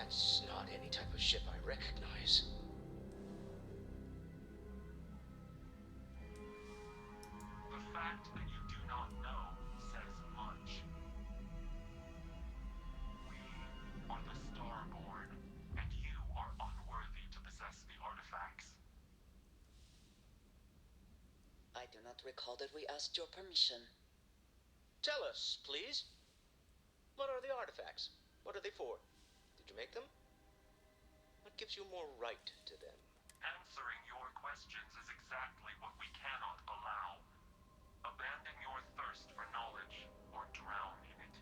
That's not any type of ship I recognize. The fact that you do not know says much. We are the Starborn, and you are unworthy to possess the artifacts. I do not recall that we asked your permission. Tell us, please. What are the artifacts? What are they for? Did you make them? What gives you more right to them? Answering your questions is exactly what we cannot allow. Abandon your thirst for knowledge, or drown in it.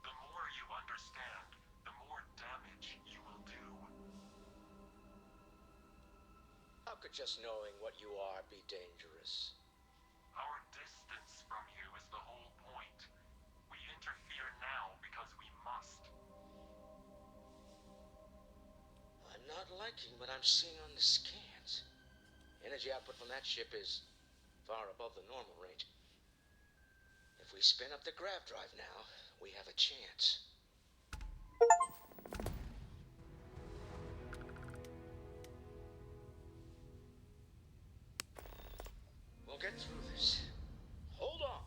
The more you understand, the more damage you will do. How could just knowing what you are be dangerous? Our distance from you is the whole point. We interfere now because we must. I'm not liking what I'm seeing on the scans. Energy output from that ship is far above the normal range. If we spin up the grav drive now, we have a chance. We'll get through this. Hold on.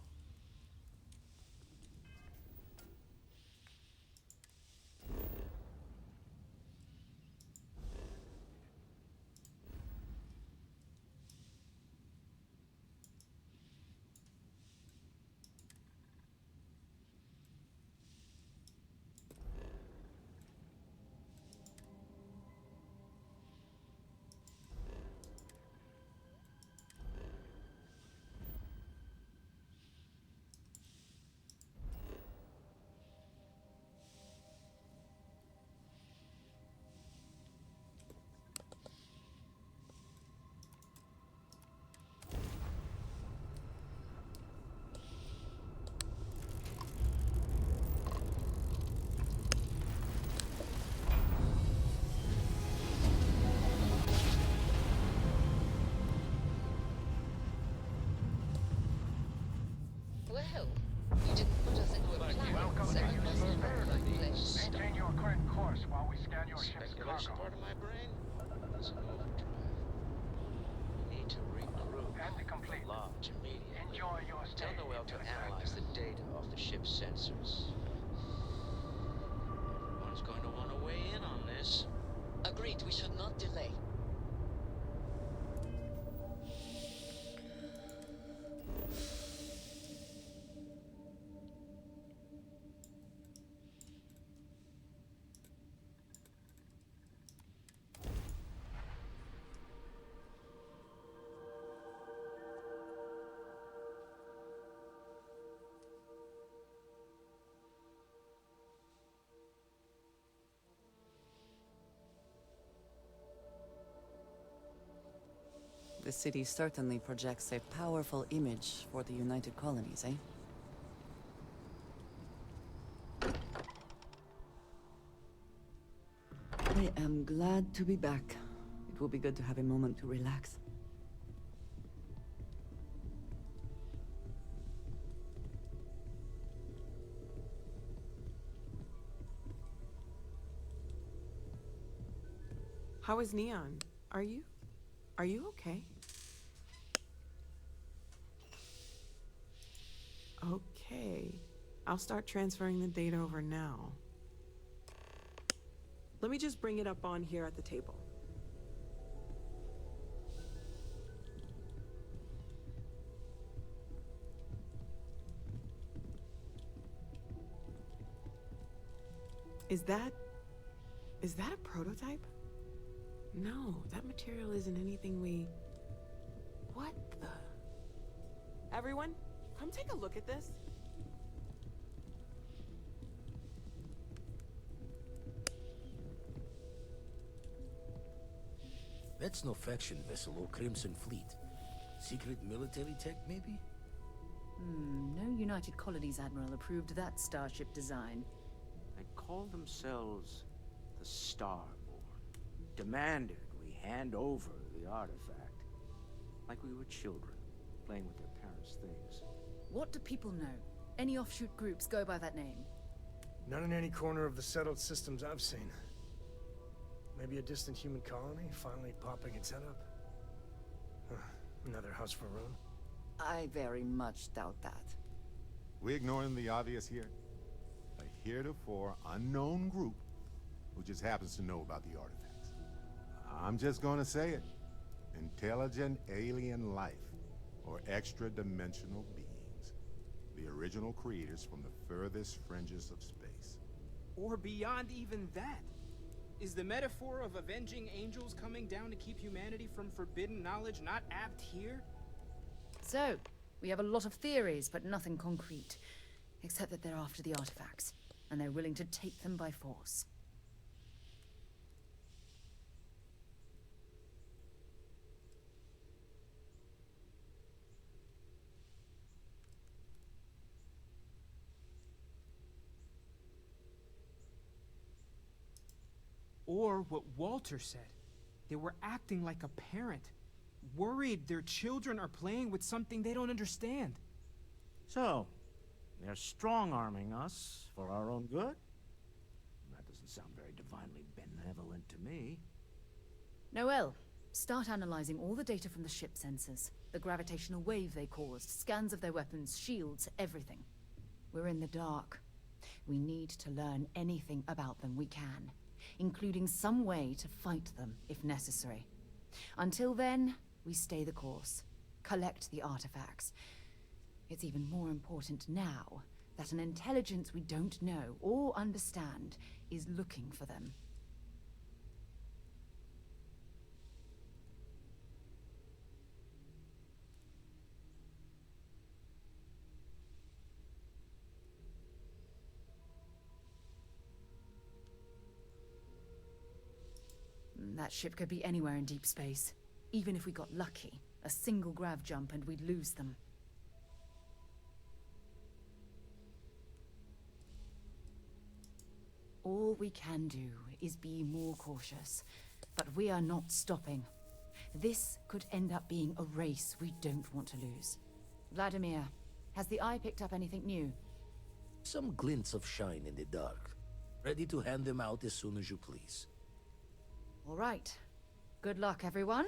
Well, you didn't put us into a planet, Welcome so to it must Houston. have the right place. Maintain your current course while we scan your ship's Speculation cargo. part of my brain is in overdrive. We need to regroup. And complete. Lodge immediately. Enjoy your stay. Tell Noel to analyze the data off the ship's sensors. Everyone's going to want to weigh in on this. Agreed, we should not delay. The city certainly projects a powerful image for the United Colonies, eh? I am glad to be back. It will be good to have a moment to relax. How is Neon? Are you okay? Okay. I'll start transferring the data over now. Let me just bring it up on here at the table. Is that a prototype? No, that material isn't anything we... What the... Everyone, come take a look at this. That's no faction vessel or Crimson Fleet. Secret military tech, maybe? No United Colonies Admiral approved that starship design. They called themselves the Starborn. Demanded we hand over the artifact. Like we were children, playing with their parents' things. What do people know? Any offshoot groups go by that name? Not in any corner of the settled systems I've seen. Maybe a distant human colony finally popping its head up? Huh, another house for Rune? I very much doubt that. We ignoring the obvious here? A heretofore unknown group who just happens to know about the artifacts. I'm just gonna say it. Intelligent alien life, or extra-dimensional beings. The original creators from the furthest fringes of space. Or beyond even that. Is the metaphor of avenging angels coming down to keep humanity from forbidden knowledge not apt here? So, we have a lot of theories, but nothing concrete. Except that they're after the artifacts, and they're willing to take them by force. Or what Walter said. They were acting like a parent. Worried their children are playing with something they don't understand. So, they're strong-arming us for our own good? That doesn't sound very divinely benevolent to me. Noel, start analyzing all the data from the ship sensors. The gravitational wave they caused, scans of their weapons, shields, everything. We're in the dark. We need to learn anything about them we can, including some way to fight them if necessary. Until then, we stay the course, collect the artifacts. It's even more important now that an intelligence we don't know or understand is looking for them. That ship could be anywhere in deep space. Even if we got lucky, a single grav jump and we'd lose them. All we can do is be more cautious, but we are not stopping. This could end up being a race we don't want to lose. Vladimir, has the Eye picked up anything new? Some glints of shine in the dark. Ready to hand them out as soon as you please. All right. Good luck, everyone.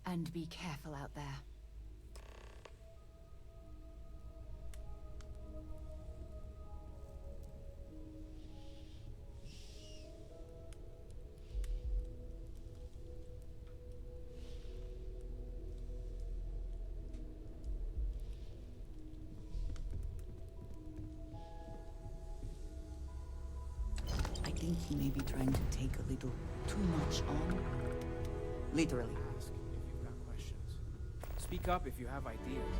And be careful out there. I think he may be trying to take a little too much on. Literally. Ask if you've got questions. Speak up if you have ideas.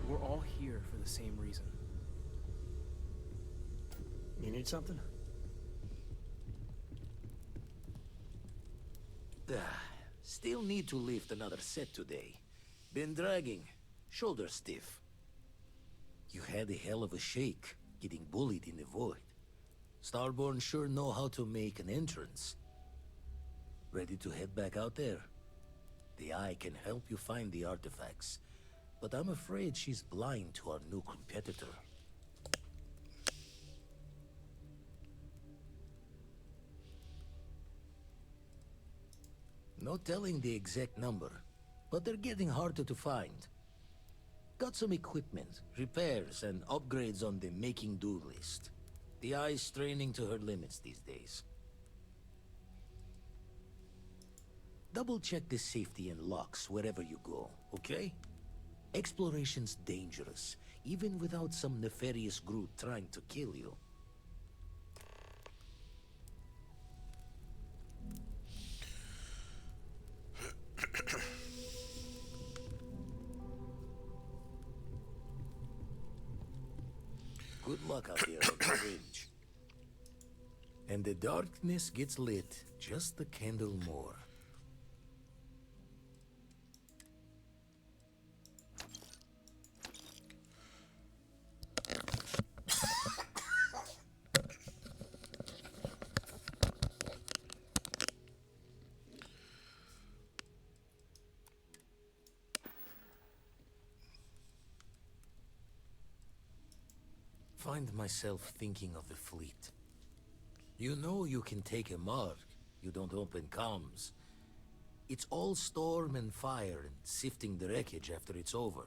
We're all here for the same reason. You need something? Still need to lift another set today. Been dragging. Shoulder stiff. You had a hell of a shake, getting bullied in the void. Starborn sure know how to make an entrance. Ready to head back out there? The Eye can help you find the artifacts, but I'm afraid she's blind to our new competitor. No telling the exact number, but they're getting harder to find. Got some equipment, repairs, and upgrades on the making-do list. The Eye's straining to her limits these days. Double-check the safety and locks wherever you go, okay? Exploration's dangerous, even without some nefarious group trying to kill you. Good luck out there on the ridge. And the darkness gets lit just a candle more. find myself thinking of the fleet. You know you can take a mark, you don't open comms. It's all storm and fire and sifting the wreckage after it's over.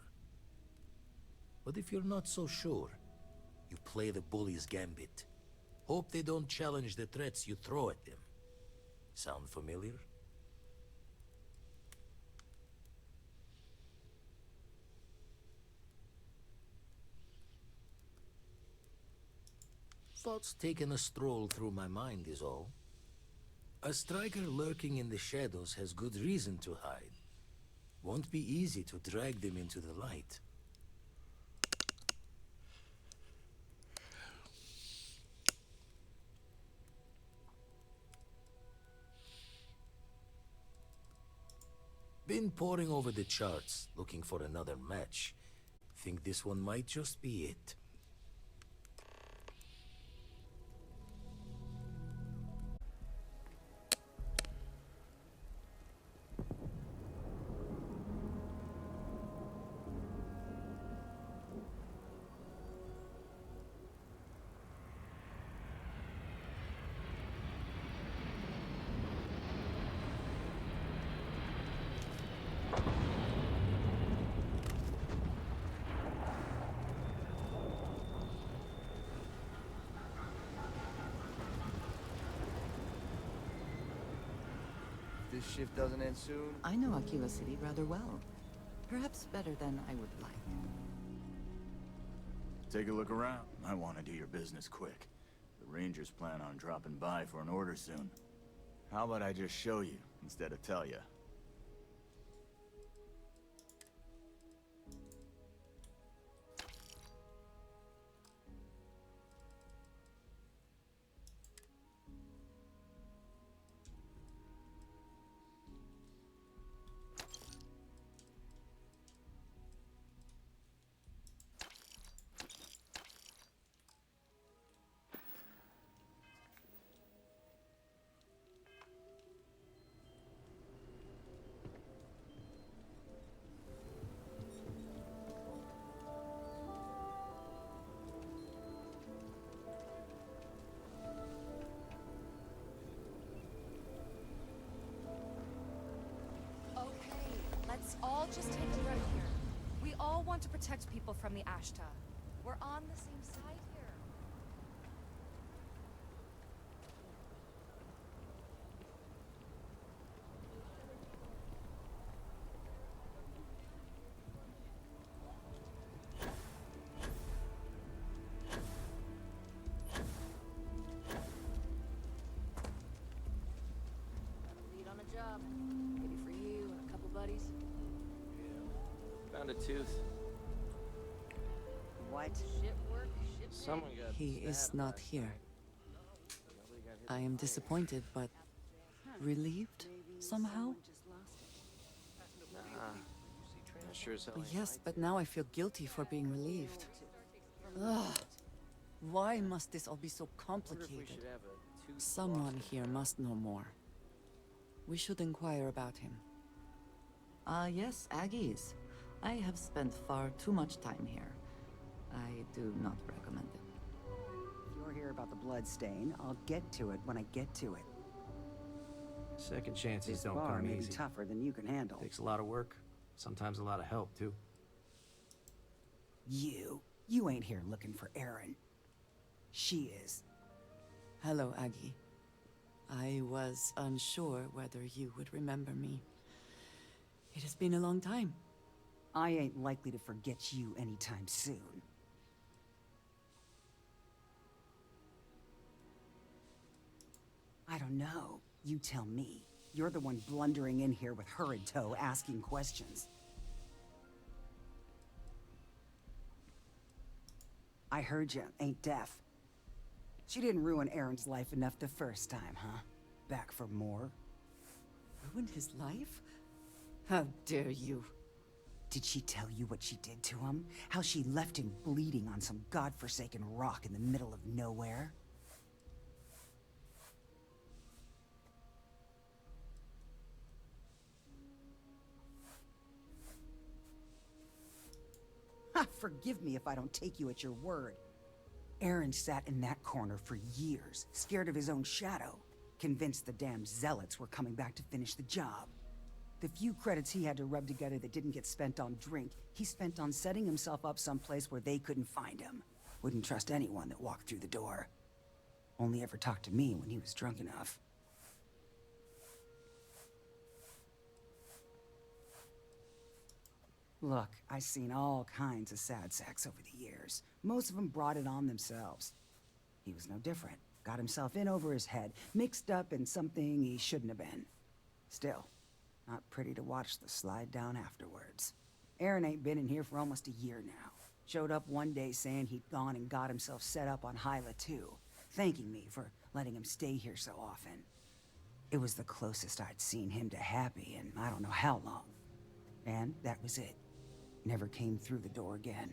But if you're not so sure, you play the bully's gambit. Hope they don't challenge the threats you throw at them. Sound familiar? Thoughts taking a stroll through my mind is all. A striker lurking in the shadows has good reason to hide. Won't be easy to drag them into the light. Been poring over the charts, looking for another match. Think this one might just be it. This shift doesn't end soon. I know Aquila City rather well. Perhaps better than I would like. Take a look around. I want to do your business quick. The Rangers plan on dropping by for an order soon. How about I just show you instead of tell you? Let's all just take a breath here. We all want to protect people from the Ashta. We're on the same side here. Got a lead on a job. Maybe for you and a couple buddies. Found a tooth. What? Shit work, shit Someone got He is stabbed not last here. night. Nobody got hit I in am the disappointed, but relieved somehow? Nah. I sure as hell ain't Yes, but now I feel guilty for being relieved. Ugh. Why must this all be so Wonder if we complicated? should have a tooth Someone lost here must know more. We should inquire about him. Yes, Aggies. I have spent far too much time here. I do not recommend it. If you're here about the blood stain, I'll get to it when I get to it. Second chances This don't bar come may be easy. tougher than you can handle. Takes a lot of work, sometimes a lot of help, too. You ain't here looking for Erin. She is. Hello, Aggie. I was unsure whether you would remember me. It has been a long time. I ain't likely to forget you anytime soon. I don't know. You tell me. You're the one blundering in here with her in tow, asking questions. I heard you, ain't deaf. She didn't ruin Aaron's life enough the first time, huh? Back for more? Ruined his life? How dare you? Did she tell you what she did to him? How she left him bleeding on some godforsaken rock in the middle of nowhere? Ha! Forgive me if I don't take you at your word. Aaron sat in that corner for years, scared of his own shadow, convinced the damn zealots were coming back to finish the job. The few credits he had to rub together that didn't get spent on drink, he spent on setting himself up someplace where they couldn't find him. Wouldn't trust anyone that walked through the door. Only ever talked to me when he was drunk enough. Look, I've seen all kinds of sad sacks over the years. Most of them brought it on themselves. He was no different. Got himself in over his head, mixed up in something he shouldn't have been. Still, not pretty to watch the slide down afterwards. Aaron ain't been in here for almost a year now. Showed up one day saying he'd gone and got himself set up on Hyla too, thanking me for letting him stay here so often. It was the closest I'd seen him to happy in I don't know how long. And that was it. Never came through the door again.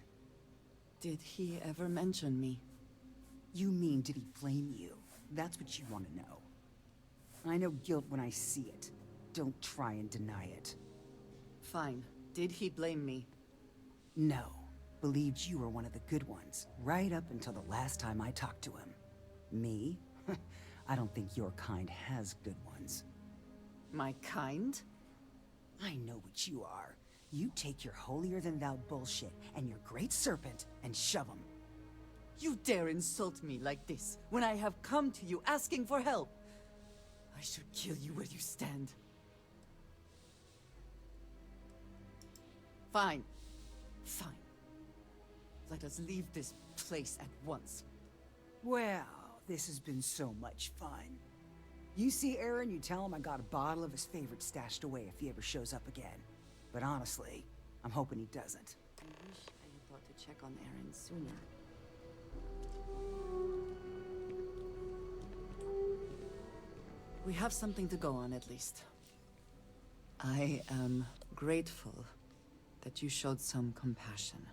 Did he ever mention me? You mean, did he blame you? That's what you want to know. I know guilt when I see it. Don't try and deny it. Fine. Did he blame me? No. Believed you were one of the good ones, right up until the last time I talked to him. Me? I don't think your kind has good ones. My kind? I know what you are. You take your holier-than-thou bullshit and your great serpent and shove them. You dare insult me like this when I have come to you asking for help. I should kill you where you stand. Fine. Fine. Let us leave this place at once. Well, this has been so much fun. You see Aaron, you tell him I got a bottle of his favorite stashed away if he ever shows up again. But honestly, I'm hoping he doesn't. I wish I had thought to check on Aaron sooner. We have something to go on, at least. I am grateful that you showed some compassion,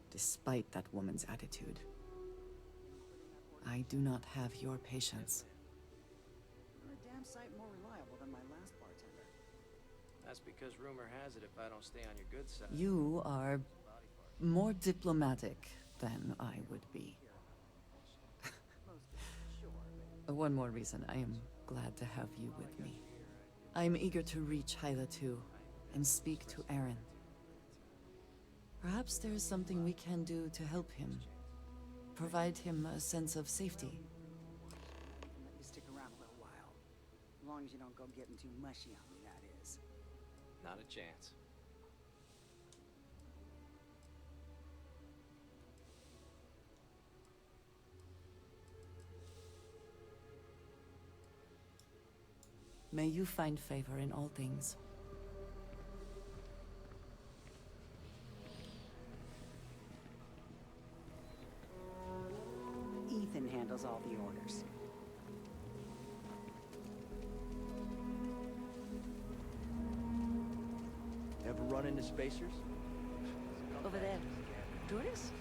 despite that woman's attitude. I do not have your patience. You're a damn sight more reliable than my last bartender. That's because rumor has it if I don't stay on your good side. You are more diplomatic than I would be. One more reason I am glad to have you with me. I am eager to reach Hyla too, and speak to Aaron. Perhaps there is something we can do to help him. Provide him a sense of safety. Let you stick around a little while. As long as you don't go getting too mushy on me, that is. Not a chance. May you find favor in all things. Ethan handles all the orders. Ever run into spacers? Over there. Tourists?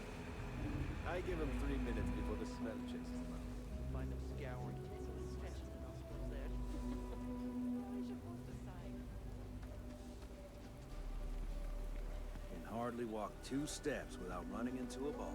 I give them 3 minutes before the smell chases them out. Find them scouring. Can hardly walk 2 steps without running into a bar.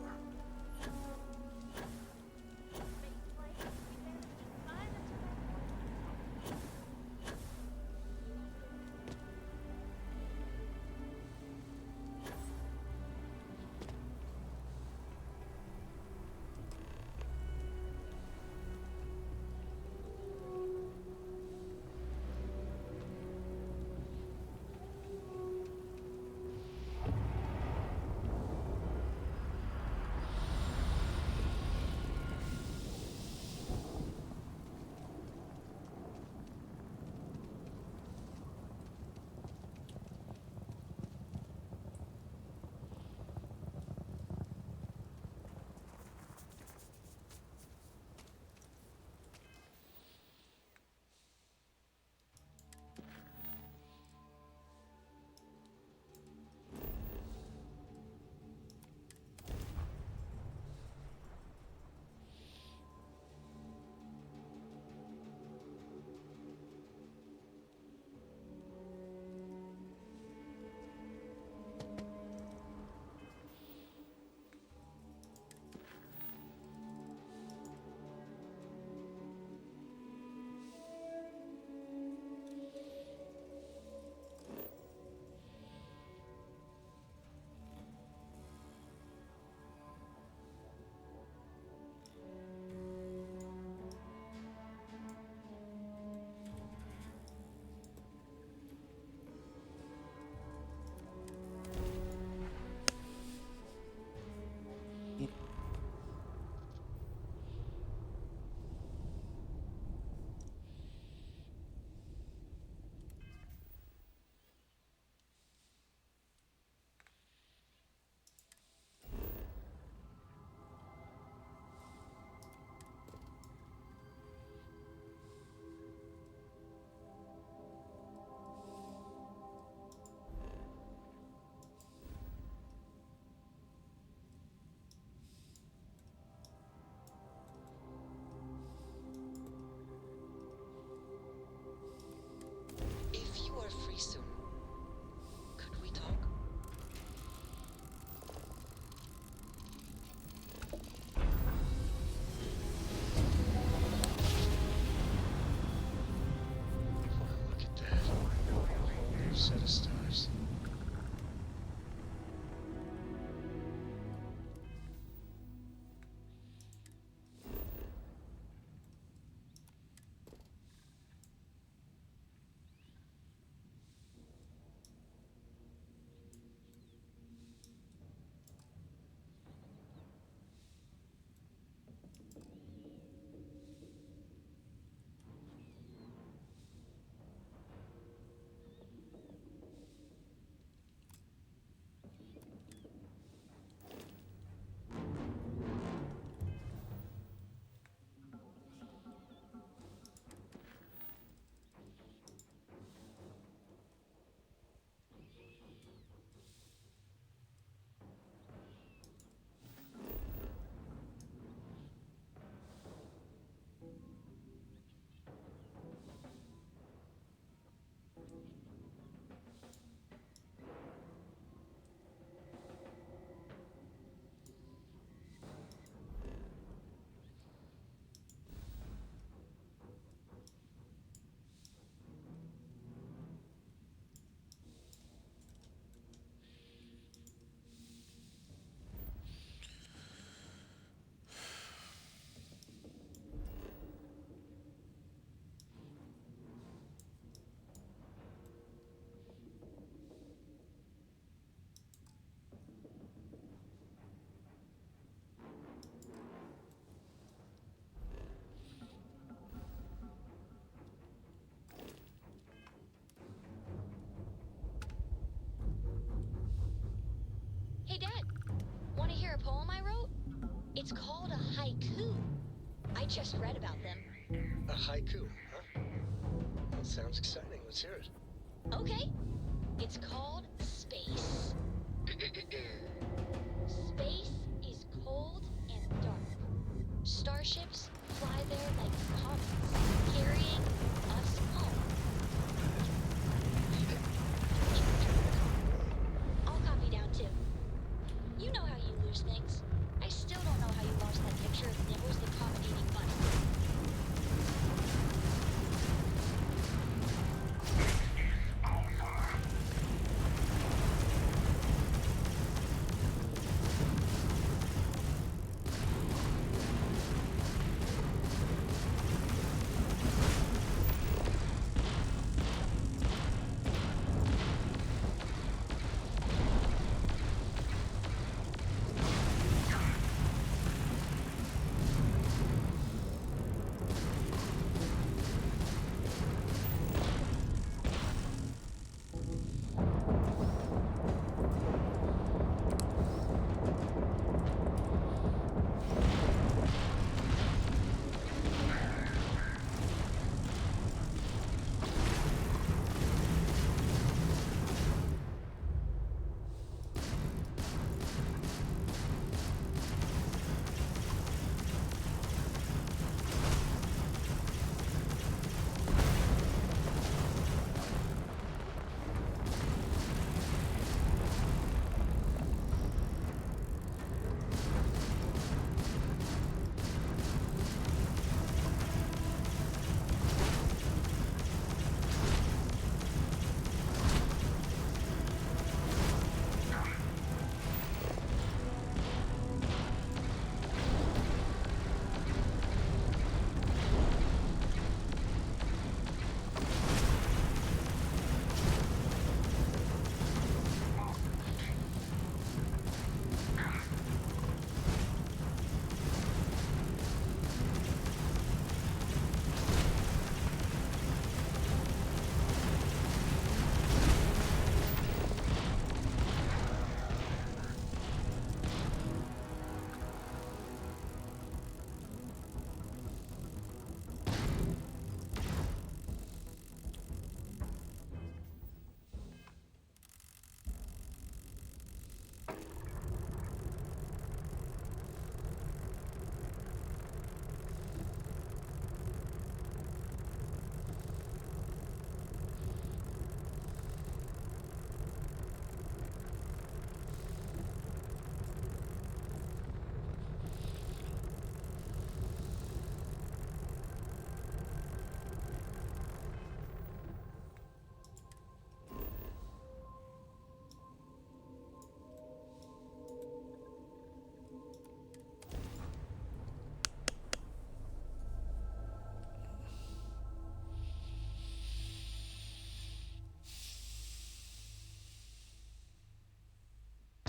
set of stars. Hey, Dad. Want to hear a poem I wrote? It's called a haiku. I just read about them. A haiku, huh? That sounds exciting. Let's hear it. Okay. It's called Space. Space is cold and dark. Starships fly there like comets, carrying us home. I'll copy down too. You know how you lose things. I still don't know how you lost that picture of Nibbles the comet eating bunny.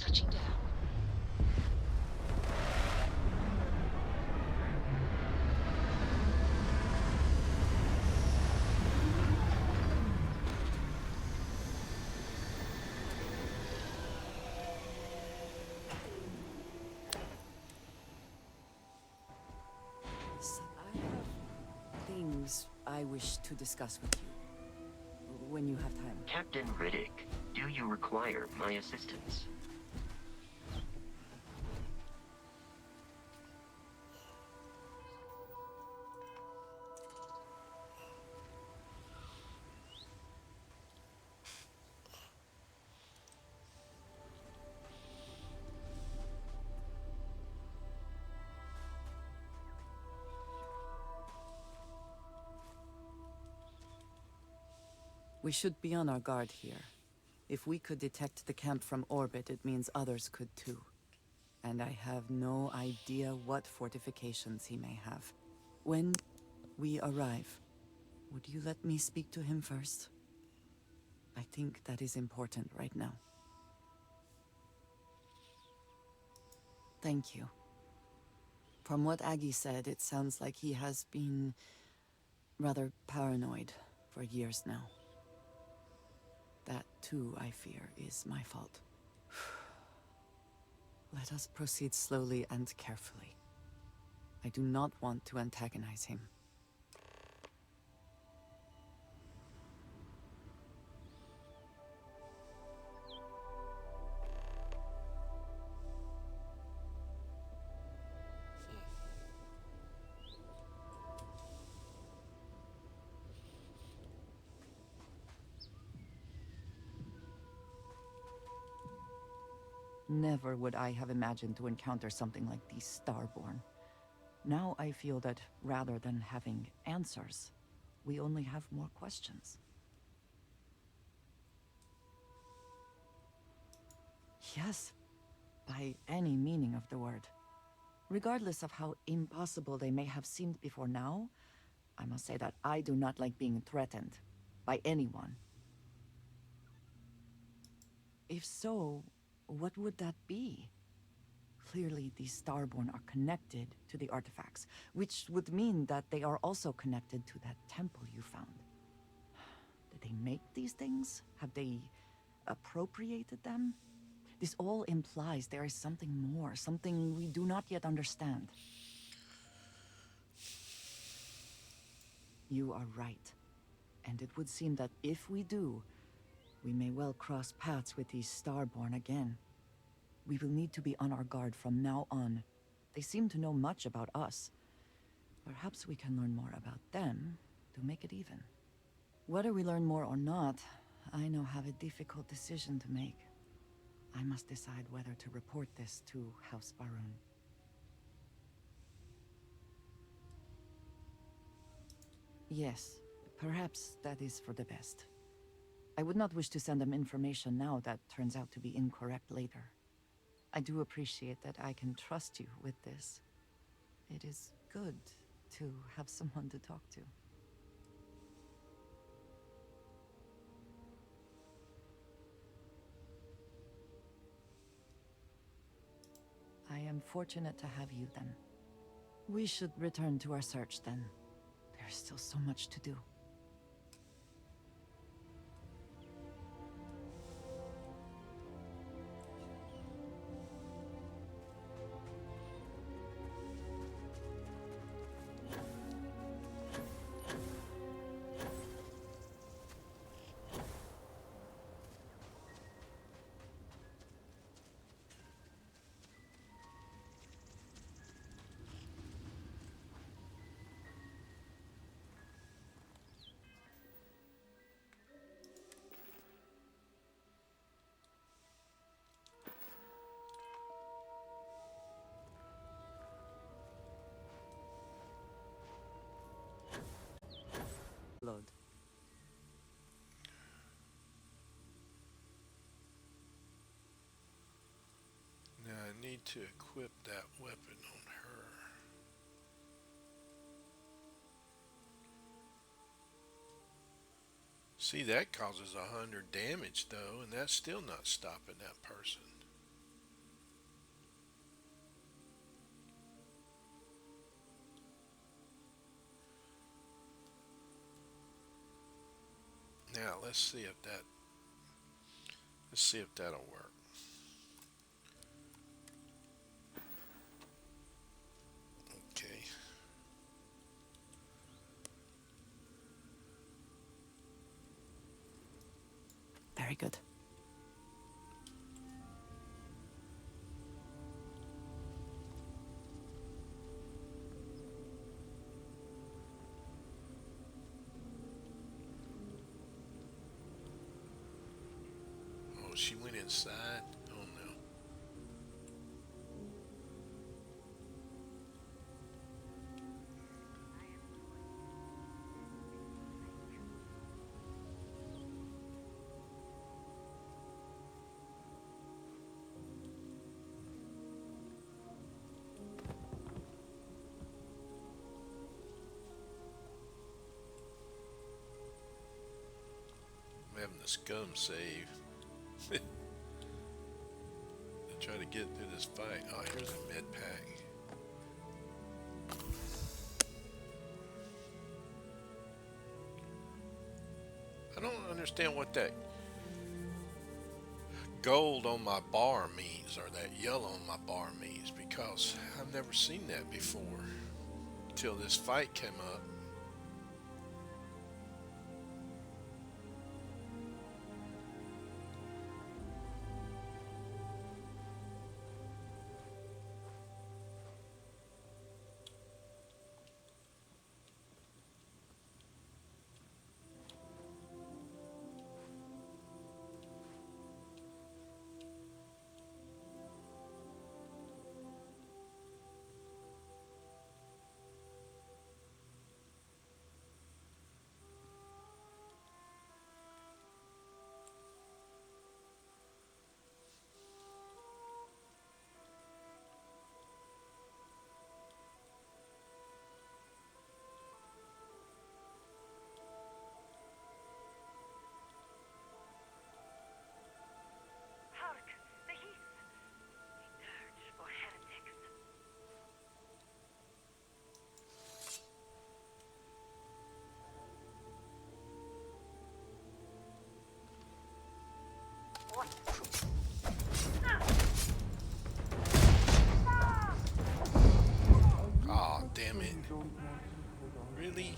touching down. I have things I wish to discuss with you. When you have time. Captain Riddick, do you require my assistance? We should be on our guard here. If we could detect the camp from orbit, it means others could too. And I have no idea what fortifications he may have. When we arrive, would you let me speak to him first? I think that is important right now. Thank you. From what Aggie said, it sounds like he has been rather paranoid for years now. That, too, I fear, is my fault. Let us proceed slowly and carefully. I do not want to antagonize him. Never would I have imagined to encounter something like these Starborn. Now I feel that rather than having answers, we only have more questions. Yes, by any meaning of the word. Regardless of how impossible they may have seemed before now, I must say that I do not like being threatened by anyone. If so, what would that be? Clearly, these Starborn are connected to the artifacts, which would mean that they are also connected to that temple you found. Did they make these things? Have they appropriated them? This all implies there is something more, something we do not yet understand. You are right. And it would seem that if we do, we may well cross paths with these Starborn again. We will need to be on our guard from now on. They seem to know much about us. Perhaps we can learn more about them to make it even. Whether we learn more or not, I now have a difficult decision to make. I must decide whether to report this to House Barun. Yes, perhaps that is for the best. I would not wish to send them information now that turns out to be incorrect later. I do appreciate that I can trust you with this. It is good to have someone to talk to. I am fortunate to have you then. We should return to our search then. There's still so much to do. Load. Now I need to equip that weapon on her. See, that causes 100 damage though, and that's still not stopping that person. Now let's see if that'll work. Okay. Very good. Oh, she went inside. Oh no. I'm having the scum save. To try to get through this fight. Oh, here's a med pack. I don't understand what that gold on my bar means, or that yellow on my bar means, because I've never seen that before till this fight came up. Aw, damn it. Really?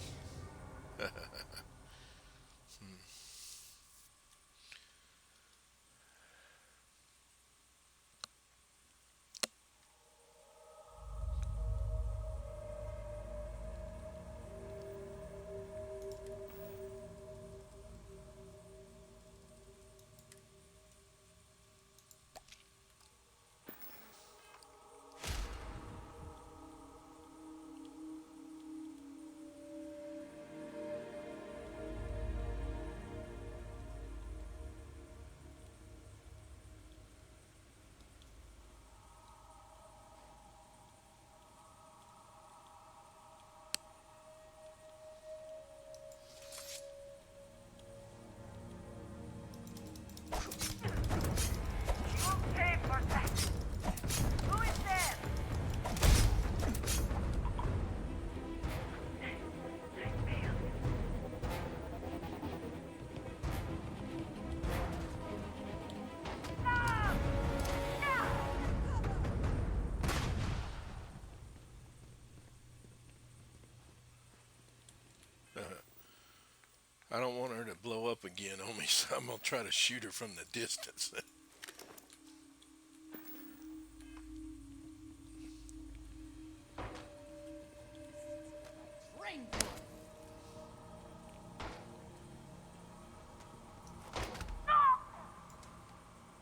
I don't want her to blow up again on me, so I'm going to try to shoot her from the distance.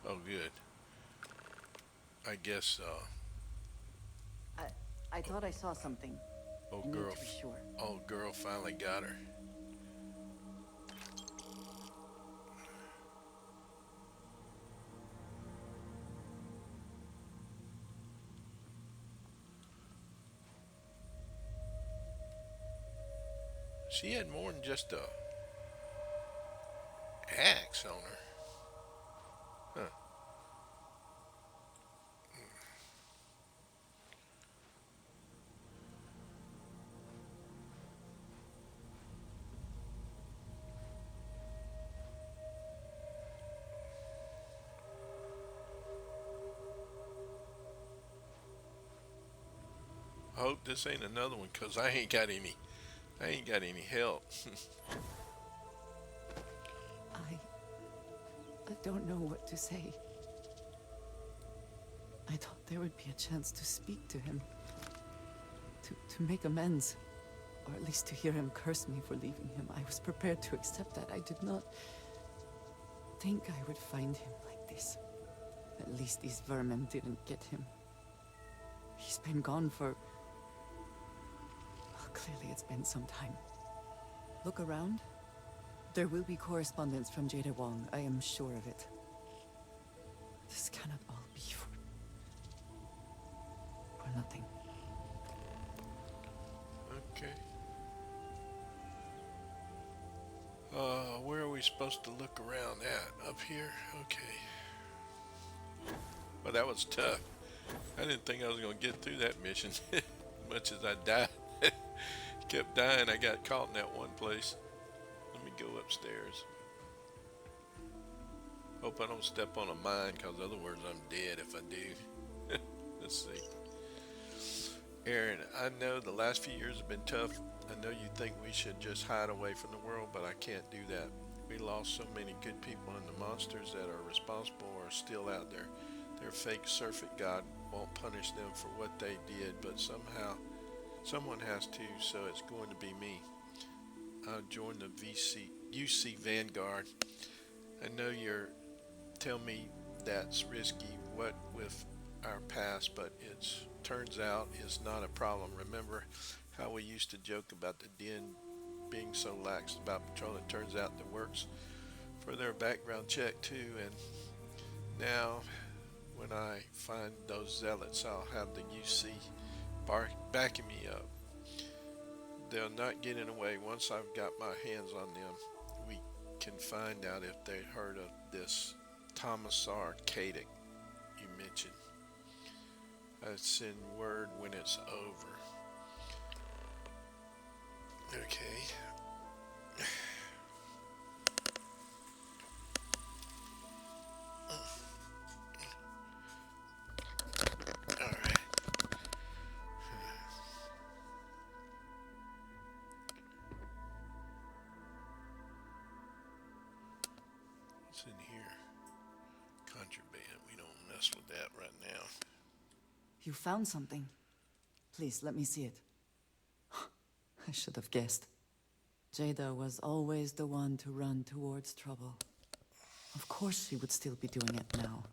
Oh, good. I guess, I thought I saw something. I need to be sure. old girl finally got her. She had more than just a axe on her. Huh. I hope this ain't another one, cause I ain't got any help. I don't know what to say. I thought there would be a chance to speak to him. To make amends. Or at least to hear him curse me for leaving him. I was prepared to accept that. I did not think I would find him like this. At least these vermin didn't get him. He's been gone for... Well, clearly it's been some time. Look around. There will be correspondence from Jada Wong. I am sure of it. This cannot all be for nothing. Okay. Where are we supposed to look around at? Up here? Okay. Well, that was tough. I didn't think I was going to get through that mission. As much as I died. Kept dying. I got caught in that one place. Let me go upstairs. Hope I don't step on a mine, because otherwise I'm dead if I do. Let's see. Aaron, I know the last few years have been tough. I know you think we should just hide away from the world, but I can't do that. We lost so many good people, and the monsters that are responsible are still out there. Their fake surfeit god won't punish them for what they did, but somehow someone has to, so it's going to be me. I'll join the UC Vanguard. I know you're tell me that's risky, what with our past, but it's turns out it's not a problem. Remember how we used to joke about the Den being so lax about patrol? It turns out that works for their background check too, and now when I find those zealots, I'll have the UC backing me up. They'll not get in the way. Once I've got my hands on them, we can find out if they heard of this Thomasar Kadik you mentioned. I'll send word when it's over. Okay. Alright. What's in here? Contraband. We don't mess with that right now. You found something. Please, let me see it. I should have guessed. Jada was always the one to run towards trouble. Of course she would still be doing it now.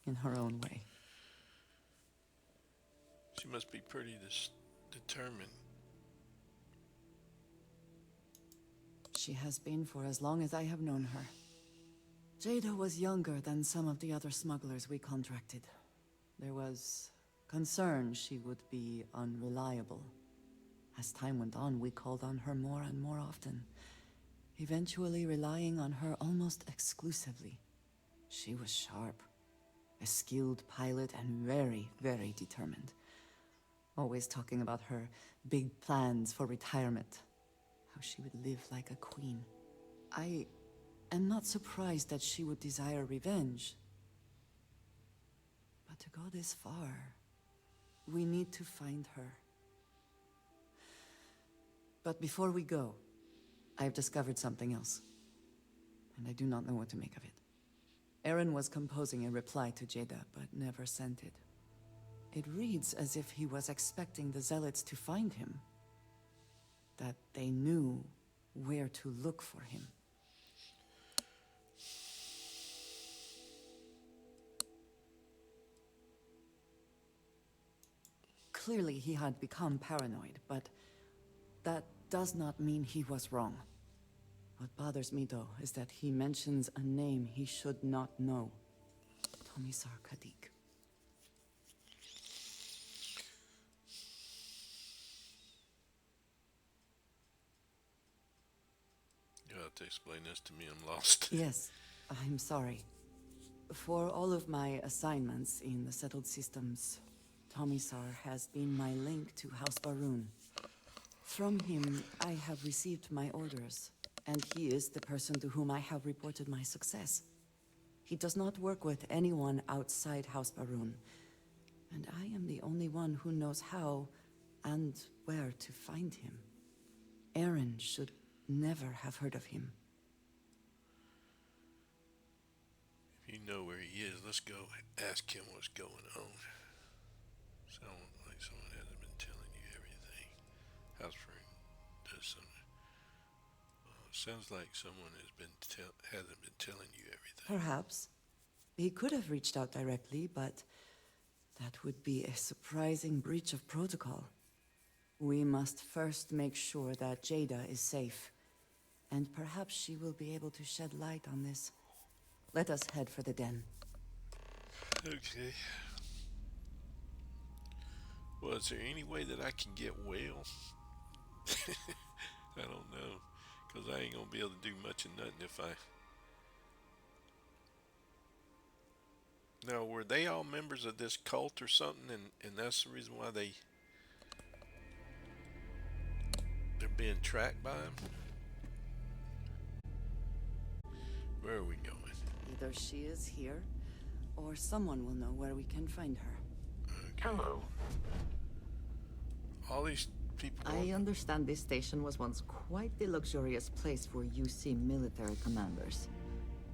In her own way. She must be pretty determined. She has been for as long as I have known her. Jada was younger than some of the other smugglers we contracted. There was concern she would be unreliable. As time went on, we called on her more and more often, eventually relying on her almost exclusively. She was sharp, a skilled pilot, and very, very determined. Always talking about her big plans for retirement, how she would live like a queen. I am not surprised that she would desire revenge. But to go this far, we need to find her. But before we go, I've discovered something else. And I do not know what to make of it. Aaron was composing a reply to Jada, but never sent it. It reads as if he was expecting the Zealots to find him. That they knew where to look for him. Clearly he had become paranoid, but that does not mean he was wrong. What bothers me, though, is that he mentions a name he should not know. Thomasar Kadik. You'll have to explain this to me, I'm lost. Yes, I'm sorry. For all of my assignments in the settled systems, Thomasar has been my link to House Baroon. From him, I have received my orders, and he is the person to whom I have reported my success. He does not work with anyone outside House Baroon. And I am the only one who knows how and where to find him. Aaron should never have heard of him. If you know where he is, let's go ask him what's going on. Sounds like someone hasn't been telling you everything. House room does something. Sounds like someone hasn't been telling you everything. Perhaps. He could have reached out directly, but that would be a surprising breach of protocol. We must first make sure that Jada is safe, and perhaps she will be able to shed light on this. Let us head for the den. Okay. Well, is there any way that I can get well? I don't know, because I ain't gonna be able to do much of nothing if I... Now, were they all members of this cult or something, and that's the reason why they're being tracked by him? Where are we going? Either she is here, or someone will know where we can find her. Okay. Hello. All these people... I understand this station was once quite the luxurious place for UC military commanders.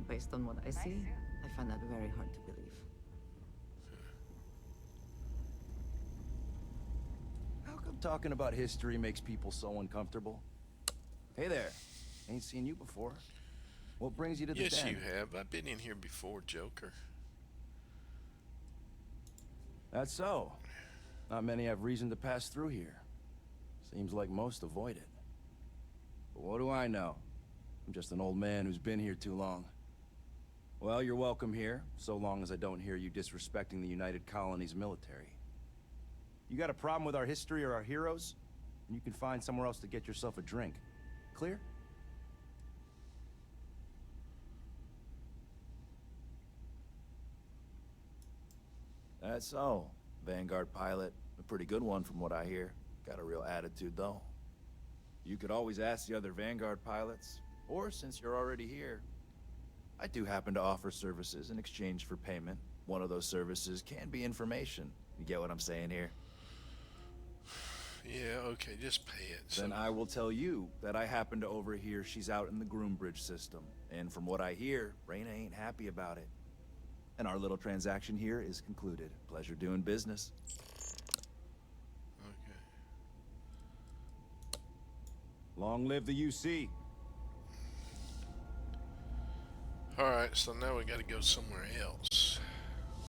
Based on what I see, I find that very hard to believe. How come talking about history makes people so uncomfortable? Hey there. Ain't seen you before. What brings you to the den? Yes, you have. I've been in here before, Joker. That's so. Not many have reason to pass through here. Seems like most avoid it. But what do I know? I'm just an old man who's been here too long. Well, you're welcome here, so long as I don't hear you disrespecting the United Colonies military. You got a problem with our history or our heroes? And you can find somewhere else to get yourself a drink. Clear? That's so. Vanguard pilot. A pretty good one from what I hear. Got a real attitude, though. You could always ask the other Vanguard pilots. Or, since you're already here, I do happen to offer services in exchange for payment. One of those services can be information. You get what I'm saying here? Yeah, okay, just pay it. Then I will tell you that I happen to overhear she's out in the Groombridge system. And from what I hear, Reyna ain't happy about it. And our little transaction here is concluded. Pleasure doing business. Okay. Long live the UC. Alright, so now we gotta go somewhere else.